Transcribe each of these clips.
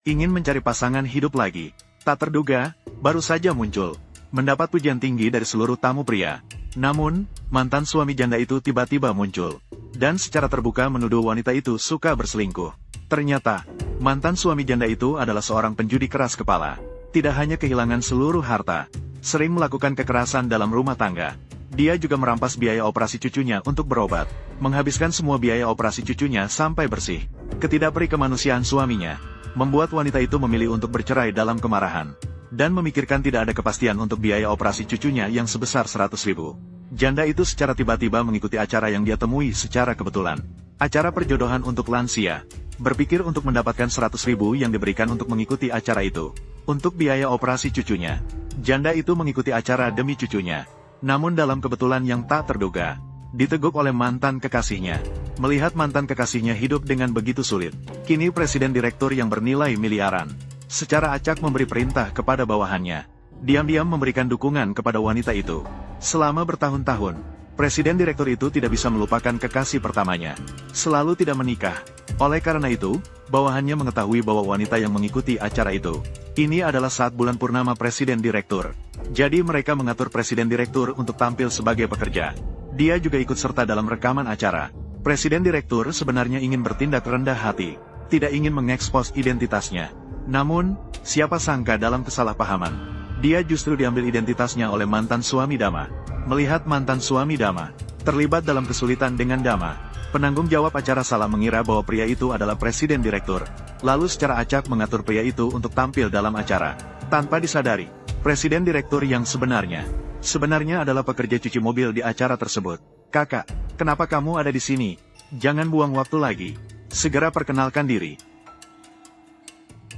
ingin mencari pasangan hidup lagi. Tak terduga, baru saja muncul, mendapat pujian tinggi dari seluruh tamu pria. Namun, mantan suami janda itu tiba-tiba muncul, dan secara terbuka menuduh wanita itu suka berselingkuh. Ternyata, mantan suami janda itu adalah seorang penjudi keras kepala. Tidak hanya kehilangan seluruh harta, sering melakukan kekerasan dalam rumah tangga. Dia juga merampas biaya operasi cucunya untuk berobat, menghabiskan semua biaya operasi cucunya sampai bersih. Ketidakperi kemanusiaan suaminya membuat wanita itu memilih untuk bercerai dalam kemarahan, dan memikirkan tidak ada kepastian untuk biaya operasi cucunya yang sebesar 100.000. Janda itu secara tiba-tiba mengikuti acara yang dia temui secara kebetulan. Acara perjodohan untuk lansia. Berpikir untuk mendapatkan 100.000 yang diberikan untuk mengikuti acara itu. Untuk biaya operasi cucunya. Janda itu mengikuti acara demi cucunya. Namun dalam kebetulan yang tak terduga, diteguk oleh mantan kekasihnya. Melihat mantan kekasihnya hidup dengan begitu sulit, kini presiden direktur yang bernilai miliaran, secara acak memberi perintah kepada bawahannya. Diam-diam memberikan dukungan kepada wanita itu. Selama bertahun-tahun, presiden direktur itu tidak bisa melupakan kekasih pertamanya. Selalu tidak menikah. Oleh karena itu, bawahannya mengetahui bahwa wanita yang mengikuti acara itu, ini adalah saat bulan purnama presiden direktur. Jadi mereka mengatur presiden direktur untuk tampil sebagai pekerja. Dia juga ikut serta dalam rekaman acara. Presiden direktur sebenarnya ingin bertindak rendah hati, tidak ingin mengekspos identitasnya. Namun, siapa sangka dalam kesalahpahaman, dia justru diambil identitasnya oleh mantan suami Dama. Melihat mantan suami Dama terlibat dalam kesulitan dengan Dama, penanggung jawab acara salah mengira bahwa pria itu adalah presiden direktur, lalu secara acak mengatur pria itu untuk tampil dalam acara. Tanpa disadari, presiden direktur yang sebenarnya adalah pekerja cuci mobil di acara tersebut. "Kakak, kenapa kamu ada di sini? Jangan buang waktu lagi. Segera perkenalkan diri."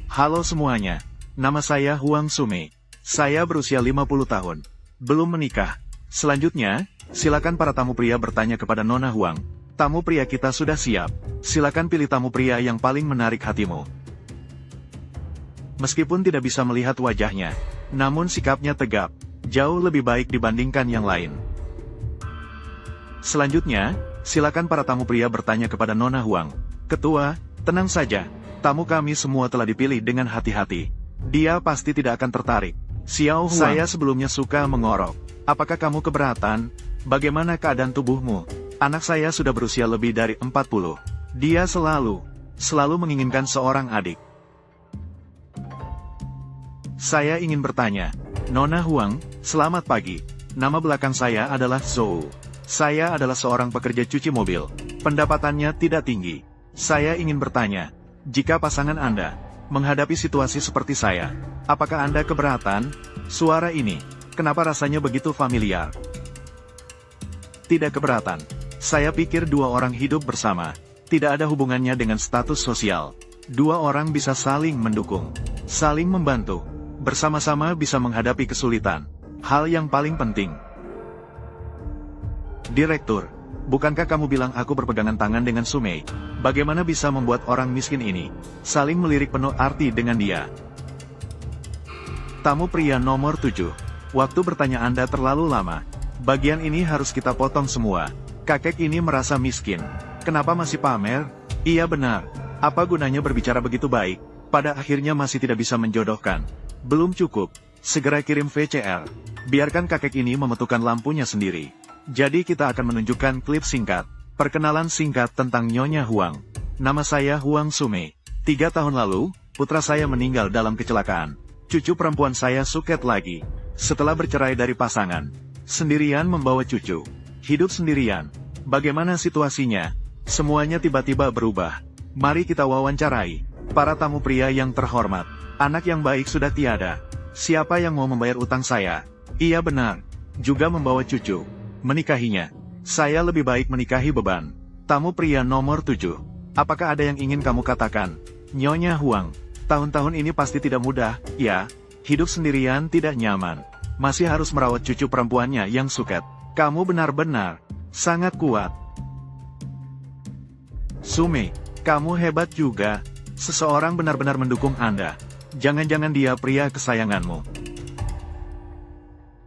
"Halo semuanya, nama saya Huang Sume. Saya berusia 50 tahun. Belum menikah. Selanjutnya, silakan para tamu pria bertanya kepada Nona Huang. Tamu pria kita sudah siap. Silakan pilih tamu pria yang paling menarik hatimu." Meskipun tidak bisa melihat wajahnya, namun sikapnya tegap, jauh lebih baik dibandingkan yang lain. Selanjutnya, silakan para tamu pria bertanya kepada Nona Huang. "Ketua, tenang saja. Tamu kami semua telah dipilih dengan hati-hati. Dia pasti tidak akan tertarik. Xiao Huang, saya sebelumnya suka mengorok. Apakah kamu keberatan? Bagaimana keadaan tubuhmu? Anak saya sudah berusia lebih dari 40. Dia selalu menginginkan seorang adik. Saya ingin bertanya, Nona Huang, selamat pagi. Nama belakang saya adalah Zhou. Saya adalah seorang pekerja cuci mobil. Pendapatannya tidak tinggi. Saya ingin bertanya, jika pasangan Anda menghadapi situasi seperti saya, apakah Anda keberatan? Suara ini, kenapa rasanya begitu familiar? Tidak keberatan. Saya pikir dua orang hidup bersama, tidak ada hubungannya dengan status sosial. Dua orang bisa saling mendukung, saling membantu, bersama-sama bisa menghadapi kesulitan. Hal yang paling penting. Direktur, bukankah kamu bilang aku berpegangan tangan dengan Sumei? Bagaimana bisa membuat orang miskin ini saling melirik penuh arti dengan dia? Tamu pria nomor 7. Waktu bertanya Anda terlalu lama. Bagian ini harus kita potong semua. Kakek ini merasa miskin. Kenapa masih pamer? Iya benar. Apa gunanya berbicara begitu baik? Pada akhirnya masih tidak bisa menjodohkan. Belum cukup. Segera kirim VCR. Biarkan kakek ini memetukan lampunya sendiri. Jadi kita akan menunjukkan klip singkat. Perkenalan singkat tentang Nyonya Huang. Nama saya Huang Sume. 3 tahun lalu, putra saya meninggal dalam kecelakaan. Cucu perempuan saya suket lagi. Setelah bercerai dari pasangan, sendirian membawa cucu. Hidup sendirian. Bagaimana situasinya? Semuanya tiba-tiba berubah. Mari kita wawancarai. Para tamu pria yang terhormat. Anak yang baik sudah tiada. Siapa yang mau membayar utang saya? Iya benar. Juga membawa cucu. Menikahinya. Saya lebih baik menikahi beban. Tamu pria nomor 7. Apakah ada yang ingin kamu katakan? Nyonya Huang, tahun-tahun ini pasti tidak mudah, ya? Hidup sendirian tidak nyaman. Masih harus merawat cucu perempuannya yang suket. Kamu benar-benar sangat kuat. Sume, kamu hebat juga. Seseorang benar-benar mendukung Anda. Jangan-jangan dia pria kesayanganmu.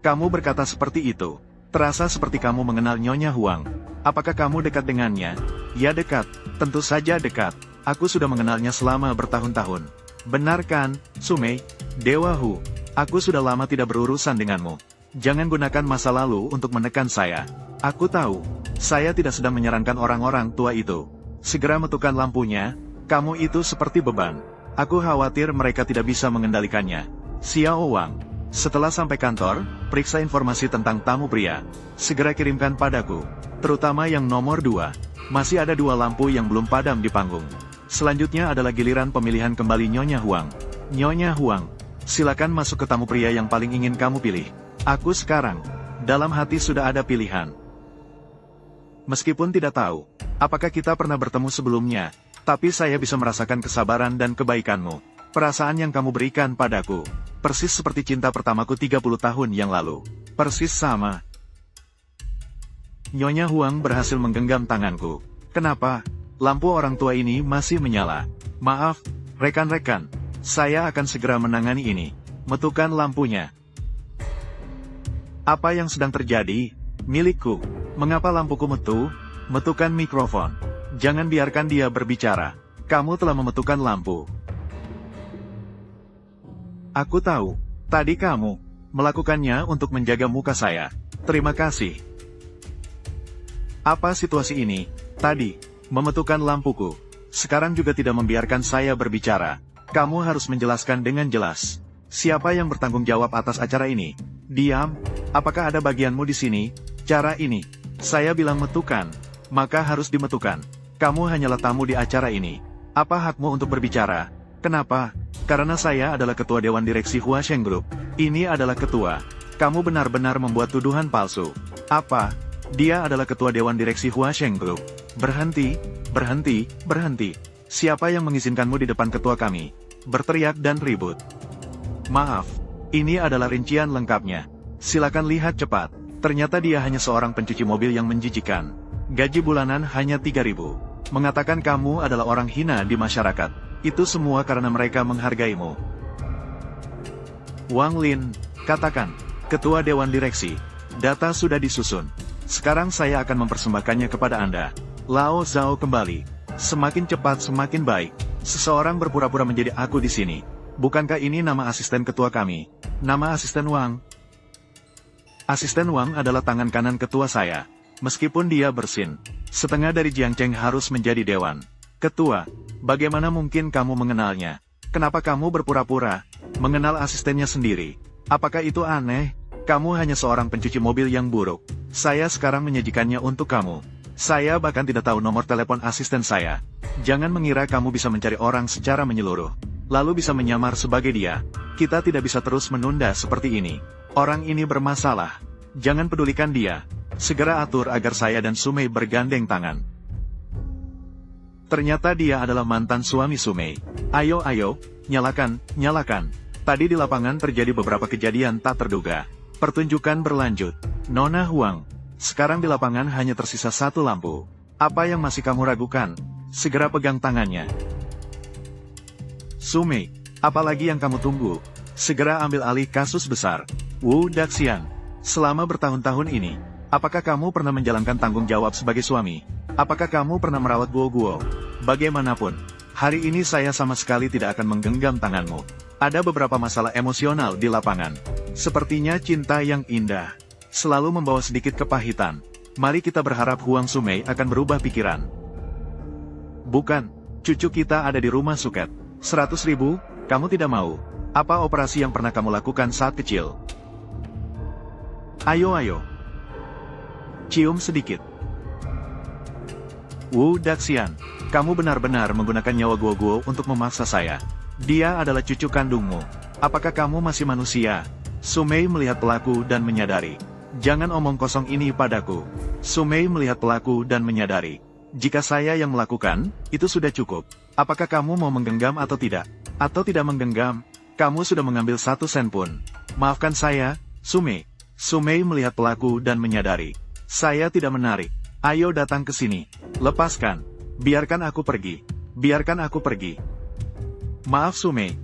Kamu berkata seperti itu. Terasa seperti kamu mengenal Nyonya Huang. Apakah kamu dekat dengannya? Ya dekat, tentu saja dekat. Aku sudah mengenalnya selama bertahun-tahun. Benar kan, Sumei? Dewa Hu, aku sudah lama tidak berurusan denganmu. Jangan gunakan masa lalu untuk menekan saya. Aku tahu, saya tidak sedang menyarankan orang-orang tua itu. Segera metukan lampunya, kamu itu seperti beban. Aku khawatir mereka tidak bisa mengendalikannya. Xiao Wang, setelah sampai kantor, periksa informasi tentang tamu pria. Segera kirimkan padaku, terutama yang nomor 2. Masih ada 2 lampu yang belum padam di panggung. Selanjutnya adalah giliran pemilihan kembali Nyonya Huang. Nyonya Huang, silakan masuk ke tamu pria yang paling ingin kamu pilih. Aku sekarang, dalam hati sudah ada pilihan. Meskipun tidak tahu, apakah kita pernah bertemu sebelumnya, tapi saya bisa merasakan kesabaran dan kebaikanmu. Perasaan yang kamu berikan padaku, persis seperti cinta pertamaku 30 tahun yang lalu. Persis sama. Nyonya Huang berhasil menggenggam tanganku. Kenapa? Lampu orang tua ini masih menyala. Maaf, rekan-rekan. Saya akan segera menangani ini. Metukan lampunya. Apa yang sedang terjadi? Milikku. Mengapa lampuku metu? Metukan mikrofon. Jangan biarkan dia berbicara. Kamu telah memetukan lampu. Aku tahu. Tadi kamu melakukannya untuk menjaga muka saya. Terima kasih. Apa situasi ini? Tadi, memetukan lampuku. Sekarang juga tidak membiarkan saya berbicara. Kamu harus menjelaskan dengan jelas. Siapa yang bertanggung jawab atas acara ini? Diam. Apakah ada bagianmu di sini? Cara ini. Saya bilang metukan. Maka harus dimetukan. Kamu hanyalah tamu di acara ini. Apa hakmu untuk berbicara? Kenapa? Karena saya adalah ketua Dewan Direksi Huasheng Group. Ini adalah ketua. Kamu benar-benar membuat tuduhan palsu. Apa? Dia adalah ketua Dewan Direksi Huasheng Group. Berhenti, berhenti, berhenti. Siapa yang mengizinkanmu di depan ketua kami? Berteriak dan ribut. Maaf, ini adalah rincian lengkapnya. Silakan lihat cepat. Ternyata dia hanya seorang pencuci mobil yang menjijikan. Gaji bulanan hanya 3.000. Mengatakan kamu adalah orang hina di masyarakat. Itu semua karena mereka menghargaimu. Wang Lin, katakan, Ketua Dewan Direksi, data sudah disusun. Sekarang saya akan mempersembahkannya kepada Anda. Lao Zhao kembali. Semakin cepat semakin baik. Seseorang berpura-pura menjadi aku di sini. Bukankah ini nama asisten ketua kami? Nama asisten Wang. Asisten Wang adalah tangan kanan ketua saya. Meskipun dia bersin, setengah dari Jiangcheng harus menjadi dewan. Ketua, bagaimana mungkin kamu mengenalnya? Kenapa kamu berpura-pura mengenal asistennya sendiri? Apakah itu aneh? Kamu hanya seorang pencuci mobil yang buruk. Saya sekarang menyajikannya untuk kamu. Saya bahkan tidak tahu nomor telepon asisten saya. Jangan mengira kamu bisa mencari orang secara menyeluruh, lalu bisa menyamar sebagai dia. Kita tidak bisa terus menunda seperti ini. Orang ini bermasalah. Jangan pedulikan dia. Segera atur agar saya dan Sumei bergandeng tangan. Ternyata dia adalah mantan suami Sumei. Ayo, ayo, nyalakan, nyalakan. Tadi di lapangan terjadi beberapa kejadian tak terduga. Pertunjukan berlanjut. Nona Huang, sekarang di lapangan hanya tersisa 1 lampu. Apa yang masih kamu ragukan? Segera pegang tangannya. Sumei, apalagi yang kamu tunggu? Segera ambil alih kasus besar. Wu Daxian, selama bertahun-tahun ini, apakah kamu pernah menjalankan tanggung jawab sebagai suami? Apakah kamu pernah merawat Guo? Bagaimanapun, hari ini saya sama sekali tidak akan menggenggam tanganmu. Ada beberapa masalah emosional di lapangan. Sepertinya cinta yang indah selalu membawa sedikit kepahitan. Mari kita berharap Huang Sumei akan berubah pikiran. Bukan, cucu kita ada di rumah suket. 100.000, kamu tidak mau. Apa operasi yang pernah kamu lakukan saat kecil? Ayo, ayo. Cium sedikit. Wu Daxian, kamu benar-benar menggunakan nyawa Guo untuk memaksa saya. Dia adalah cucu kandungmu. Apakah kamu masih manusia? Sumei melihat pelaku dan menyadari. Jangan omong kosong ini padaku. Sumei melihat pelaku dan menyadari. Jika saya yang melakukan, itu sudah cukup. Apakah kamu mau menggenggam atau tidak? Atau tidak menggenggam? Kamu sudah mengambil 1 sen pun. Maafkan saya, Sumei. Sumei melihat pelaku dan menyadari. Saya tidak menarik. Ayo datang ke sini. Lepaskan. Biarkan aku pergi. Biarkan aku pergi. Maaf Sumei.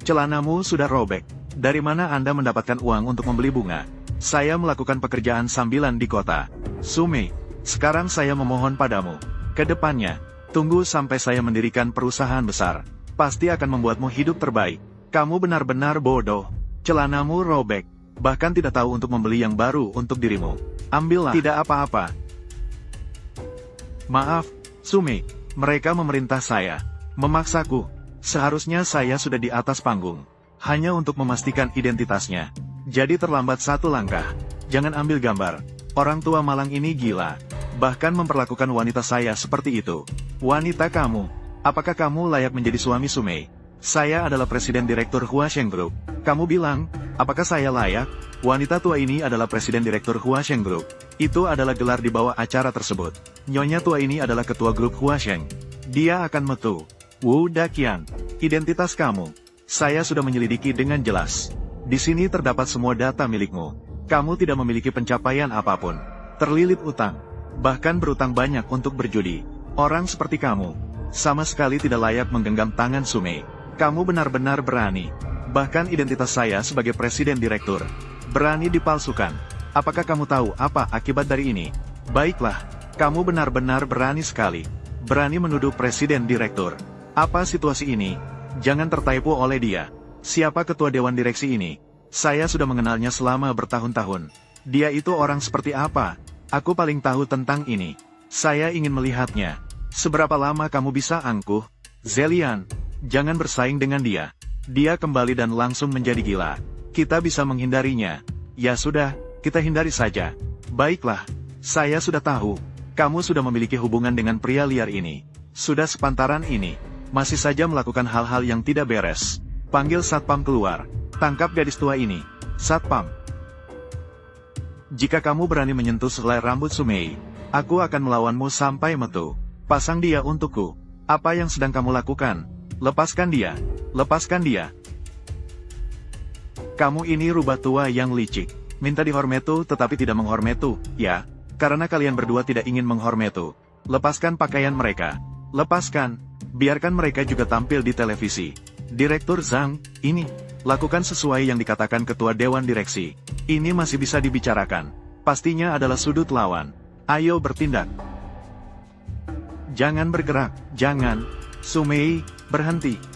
Celanamu sudah robek. Dari mana Anda mendapatkan uang untuk membeli bunga? Saya melakukan pekerjaan sambilan di kota. Sumei, sekarang saya memohon padamu. Ke depannya, tunggu sampai saya mendirikan perusahaan besar. pasti akan membuatmu hidup terbaik. Kamu benar-benar bodoh. Celanamu robek. Bahkan tidak tahu untuk membeli yang baru untuk dirimu. Ambillah. Tidak apa-apa. Maaf, Sumei. Mereka memerintah saya. Memaksaku. Seharusnya saya sudah di atas panggung. Hanya untuk memastikan identitasnya. Jadi terlambat satu langkah. Jangan ambil gambar. Orang tua malang ini gila. Bahkan memperlakukan wanita saya seperti itu. Wanita kamu. Apakah kamu layak menjadi suami Sumei? Saya adalah presiden direktur Huasheng Group. Kamu bilang, apakah saya layak? Wanita tua ini adalah presiden direktur Huasheng Group. Itu adalah gelar di bawah acara tersebut. Nyonya tua ini adalah ketua grup Huasheng. Dia akan metu. Wu Daqian. Identitas kamu. Saya sudah menyelidiki dengan jelas. Di sini terdapat semua data milikmu. Kamu tidak memiliki pencapaian apapun. Terlilit utang. Bahkan berutang banyak untuk berjudi. Orang seperti kamu, sama sekali tidak layak menggenggam tangan Sumei. Kamu benar-benar berani. Bahkan identitas saya sebagai presiden direktur berani dipalsukan. Apakah kamu tahu apa akibat dari ini? Baiklah, kamu benar-benar berani sekali. Berani menuduh presiden direktur. Apa situasi ini? Jangan tertipu oleh dia. Siapa ketua dewan direksi ini? Saya sudah mengenalnya selama bertahun-tahun. Dia itu orang seperti apa? Aku paling tahu tentang ini. Saya ingin melihatnya. Seberapa lama kamu bisa angkuh? Zelian, jangan bersaing dengan dia. Dia kembali dan langsung menjadi gila. Kita bisa menghindarinya. Ya sudah, kita hindari saja. Baiklah, saya sudah tahu. Kamu sudah memiliki hubungan dengan pria liar ini. Sudah sepantaran ini. Masih saja melakukan hal-hal yang tidak beres. Panggil Satpam keluar. Tangkap gadis tua ini. Satpam. Jika kamu berani menyentuh selai rambut Sumei, aku akan melawanmu sampai metu. Pasang dia untukku. Apa yang sedang kamu lakukan? Lepaskan dia. Lepaskan dia. Kamu ini rubah tua yang licik. Minta dihormetu tetapi tidak menghormetu, ya? Karena kalian berdua tidak ingin menghormetu. Lepaskan pakaian mereka. Lepaskan. Biarkan mereka juga tampil di televisi. Direktur Zhang, ini. Lakukan sesuai yang dikatakan ketua dewan direksi. Ini masih bisa dibicarakan. Pastinya adalah sudut lawan. Ayo bertindak. Jangan bergerak. Jangan. Sumei, berhenti.